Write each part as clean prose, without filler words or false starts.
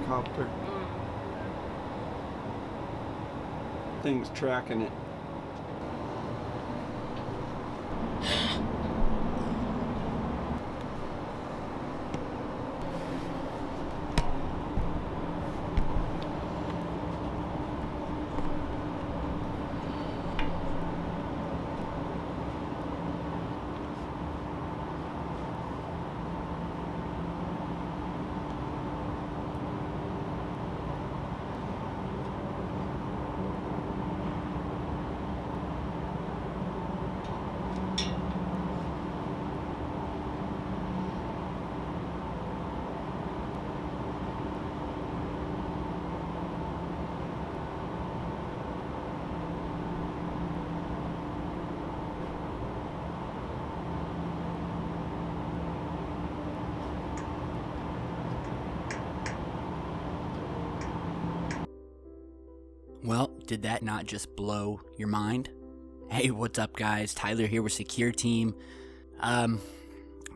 helicopter. Thing's tracking it. Well, did that not just blow your mind? Hey, what's up guys? Tyler here with Secureteam. I'm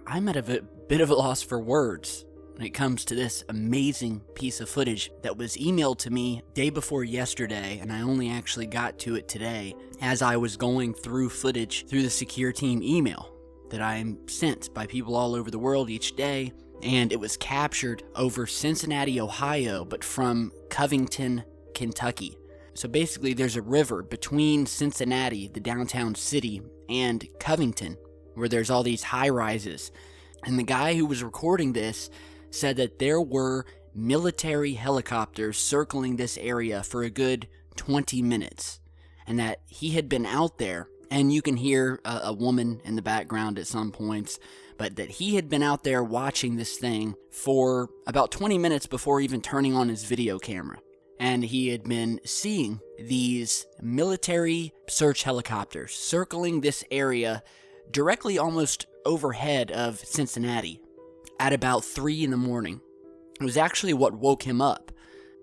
at a bit of a loss for words when it comes to this amazing piece of footage that was emailed to me day before yesterday, and I only actually got to it today as I was going through footage through the Secureteam email that I'm sent by people all over the world each day, and it was captured over Cincinnati, Ohio, but from Covington, Kentucky. So basically there's a river between Cincinnati, the downtown city, and Covington, where there's all these high-rises. And the guy who was recording this said that there were military helicopters circling this area for a good 20 minutes. And that he had been out there, and you can hear a woman in the background at some points, but that he had been out there watching this thing for about 20 minutes before even turning on his video camera. And he had been seeing these military search helicopters circling this area directly almost overhead of Cincinnati at about 3 in the morning. It was actually what woke him up,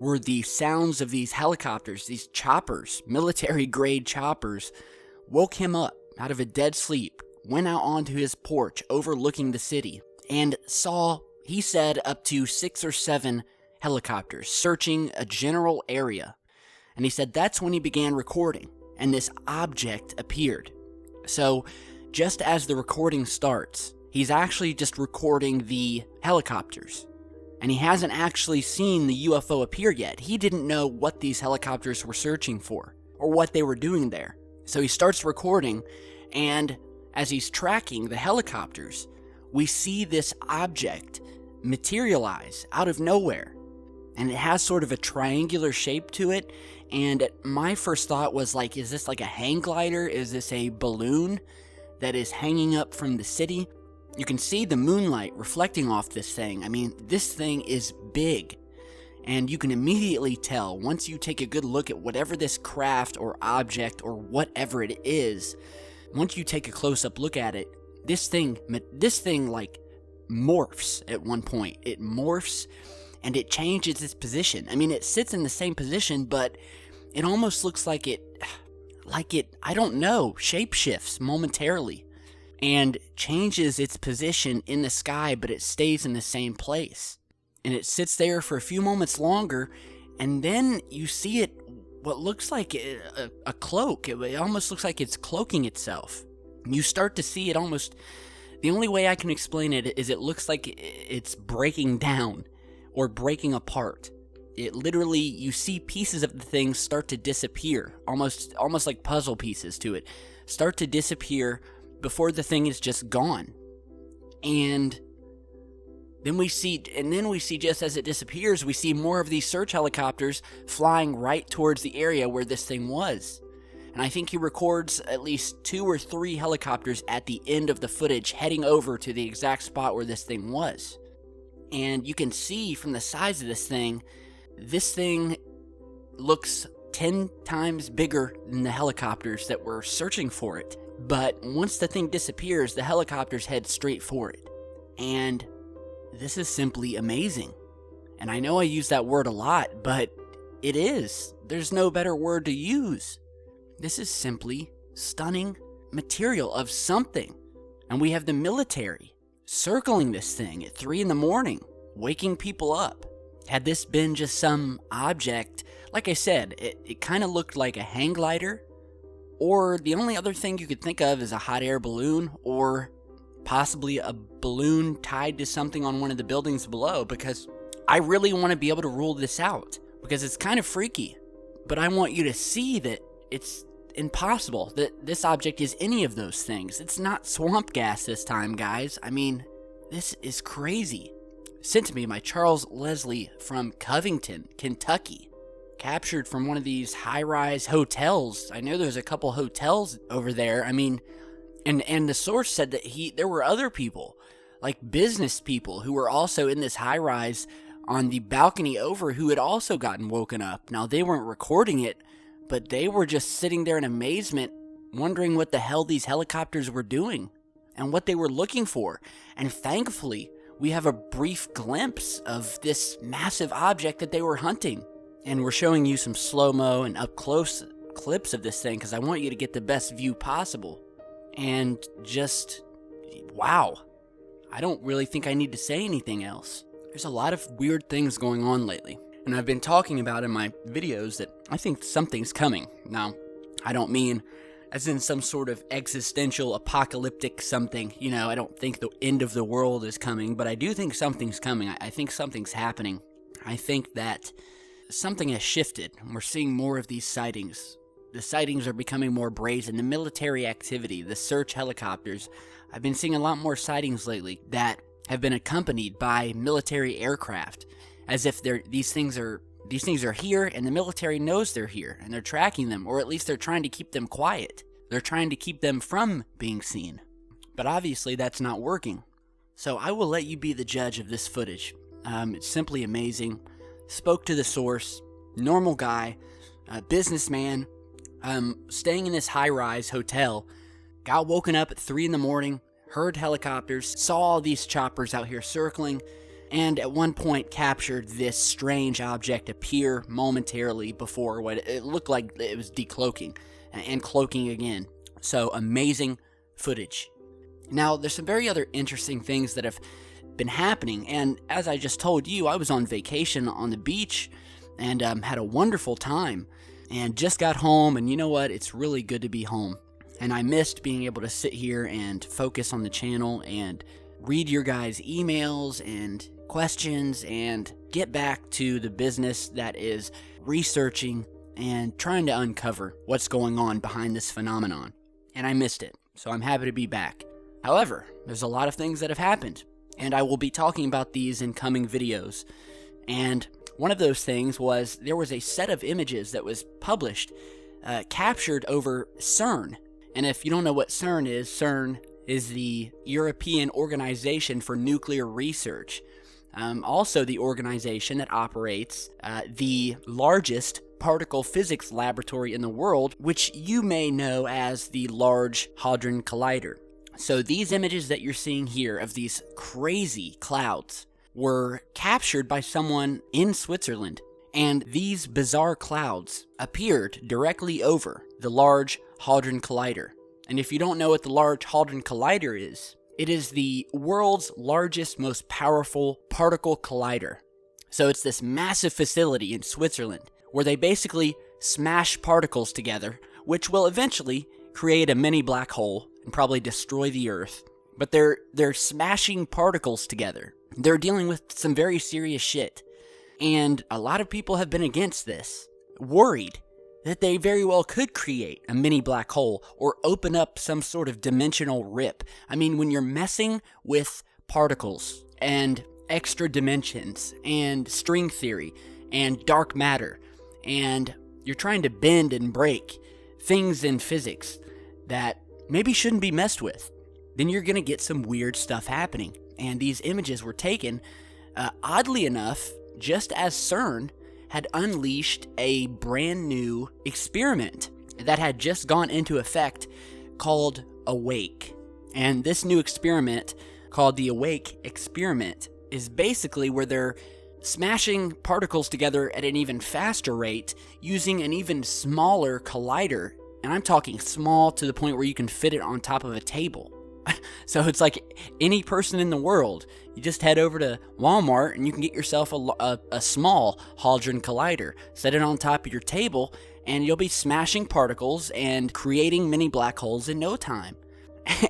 were the sounds of these helicopters, these choppers, military-grade choppers, woke him up out of a dead sleep, went out onto his porch overlooking the city, and saw, he said, up to 6 or 7 helicopters searching a general area. And he said that's when he began recording, and this object appeared. So just as the recording starts, he's actually just recording the helicopters, and he hasn't actually seen the UFO appear yet. He didn't know what these helicopters were searching for or what they were doing there. So he starts recording, and as he's tracking the helicopters, we see this object materialize out of nowhere. And it has sort of a triangular shape to it, and my first thought was like, is this like a hang glider? Is this a balloon that is hanging up from the city? You can see the moonlight reflecting off this thing. I mean, this thing is big, and you can immediately tell once you take a good look at whatever this craft or object or whatever it is, once you take a close-up look at it, this thing like morphs at one point. It morphs, and it changes its position. I mean, it sits in the same position, but it almost looks like it, I don't know, shapeshifts momentarily and changes its position in the sky, but it stays in the same place. And it sits there for a few moments longer, and then you see it, what looks like a cloak. It almost looks like it's cloaking itself. You start to see it almost, the only way I can explain it is it looks like it's breaking down or breaking apart. It literally, you see pieces of the thing start to disappear, almost like puzzle pieces to it, start to disappear before the thing is just gone. And then we see just as it disappears, we see more of these search helicopters flying right towards the area where this thing was. And I think he records at least 2 or 3 helicopters at the end of the footage heading over to the exact spot where this thing was. And you can see from the size of this thing looks 10 times bigger than the helicopters that were searching for it. But once the thing disappears, the helicopters head straight for it. And this is simply amazing. And I know I use that word a lot, but it is. There's no better word to use. This is simply stunning material of something. And we have the military circling this thing at 3 in the morning, waking people up. Had this been just some object, like I said, it kind of looked like a hang glider, or the only other thing you could think of is a hot air balloon, or possibly a balloon tied to something on one of the buildings below, because I really want to be able to rule this out, because it's kind of freaky. But I want you to see that it's impossible that this object is any of those things. It's not swamp gas this time, guys. I mean, this is crazy. Sent to me by Charles Leslie from Covington, Kentucky. Captured from one of these high-rise hotels. I know there's a couple hotels over there. I mean, and the source said that there were other people, like business people, who were also in this high-rise on the balcony over, who had also gotten woken up. Now, they weren't recording it, but they were just sitting there in amazement, wondering what the hell these helicopters were doing and what they were looking for. And thankfully, we have a brief glimpse of this massive object that they were hunting. And we're showing you some slow-mo and up-close clips of this thing because I want you to get the best view possible. And just, wow. I don't really think I need to say anything else. There's a lot of weird things going on lately. And I've been talking about in my videos that I think something's coming. Now, I don't mean as in some sort of existential, apocalyptic something. You know, I don't think the end of the world is coming, but I do think something's coming. I think something's happening. I think that something has shifted. We're seeing more of these sightings. The sightings are becoming more brazen. The military activity, the search helicopters. I've been seeing a lot more sightings lately that have been accompanied by military aircraft, as if these things are here and the military knows they're here and they're tracking them, or at least they're trying to keep them quiet. They're trying to keep them from being seen. But obviously that's not working. So I will let you be the judge of this footage. It's simply amazing. Spoke to the source, normal guy, businessman, staying in this high-rise hotel, got woken up at 3 a.m, heard helicopters, saw all these choppers out here circling, and at one point captured this strange object appear momentarily before what it looked like it was decloaking and cloaking again. So amazing footage. Now, there's some very other interesting things that have been happening, and as I just told you, I was on vacation on the beach and had a wonderful time and just got home, and you know what? It's really good to be home. And I missed being able to sit here and focus on the channel and read your guys' emails and questions and get back to the business that is researching and trying to uncover what's going on behind this phenomenon. And I missed it, so I'm happy to be back. However, there's a lot of things that have happened, and I will be talking about these in coming videos. And one of those things was there was a set of images that was published, captured over CERN. And if you don't know what CERN is the European Organization for Nuclear Research. Also the organization that operates the largest particle physics laboratory in the world, which you may know as the Large Hadron Collider. So these images that you're seeing here of these crazy clouds were captured by someone in Switzerland. And these bizarre clouds appeared directly over the Large Hadron Collider. And if you don't know what the Large Hadron Collider is, it is the world's largest, most powerful particle collider. So it's this massive facility in Switzerland where they basically smash particles together, which will eventually create a mini black hole and probably destroy the Earth. But they're smashing particles together. They're dealing with some very serious shit. And a lot of people have been against this, worried that they very well could create a mini black hole or open up some sort of dimensional rip. I mean, when you're messing with particles and extra dimensions and string theory and dark matter, and you're trying to bend and break things in physics that maybe shouldn't be messed with, then you're going to get some weird stuff happening. And these images were taken, oddly enough, just as CERN had unleashed a brand new experiment that had just gone into effect called Awake. And this new experiment, called the Awake experiment, is basically where they're smashing particles together at an even faster rate using an even smaller collider. And I'm talking small to the point where you can fit it on top of a table. So it's like any person in the world. You just head over to Walmart and you can get yourself a small Hadron Collider. Set it on top of your table and you'll be smashing particles and creating mini black holes in no time.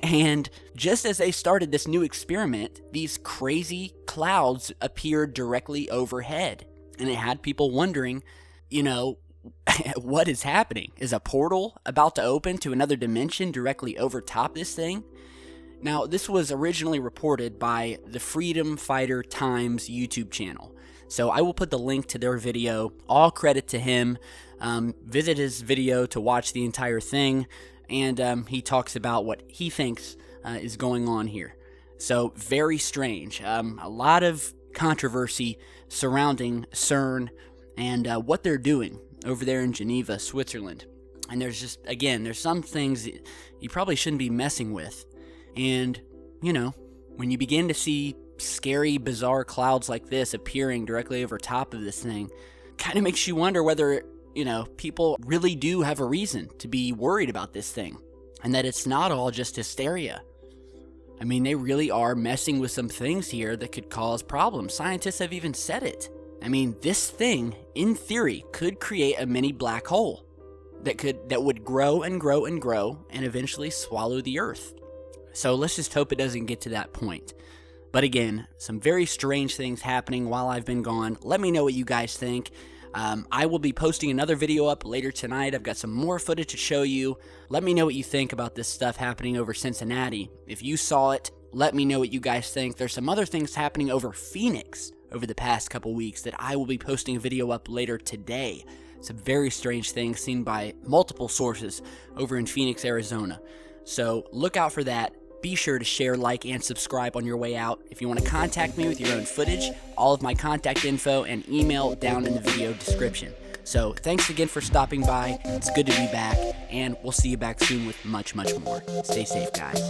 And just as they started this new experiment, these crazy clouds appeared directly overhead. And it had people wondering, what is happening? Is a portal about to open to another dimension directly over top this thing? Now, this was originally reported by the Freedom Fighter Times YouTube channel. So I will put the link to their video. All credit to him. Visit his video to watch the entire thing. And he talks about what he thinks is going on here. So very strange. A lot of controversy surrounding CERN and what they're doing over there in Geneva, Switzerland. And there's some things that you probably shouldn't be messing with. And, when you begin to see scary, bizarre clouds like this appearing directly over top of this thing, kind of makes you wonder whether, people really do have a reason to be worried about this thing. And that it's not all just hysteria. I mean, they really are messing with some things here that could cause problems. Scientists have even said it. I mean, this thing, in theory, could create a mini black hole that would grow and grow and grow and eventually swallow the Earth. So let's just hope it doesn't get to that point. But again, some very strange things happening while I've been gone. Let me know what you guys think. I will be posting another video up later tonight. I've got some more footage to show you. Let me know what you think about this stuff happening over Cincinnati. If you saw it, let me know what you guys think. There's some other things happening over Phoenix over the past couple weeks that I will be posting a video up later today. Some very strange things seen by multiple sources over in Phoenix, Arizona. So look out for that. Be sure to share, like, and subscribe on your way out. If you want to contact me with your own footage, all of my contact info and email down in the video description. So thanks again for stopping by. It's good to be back, and we'll see you back soon with much, much more. Stay safe, guys.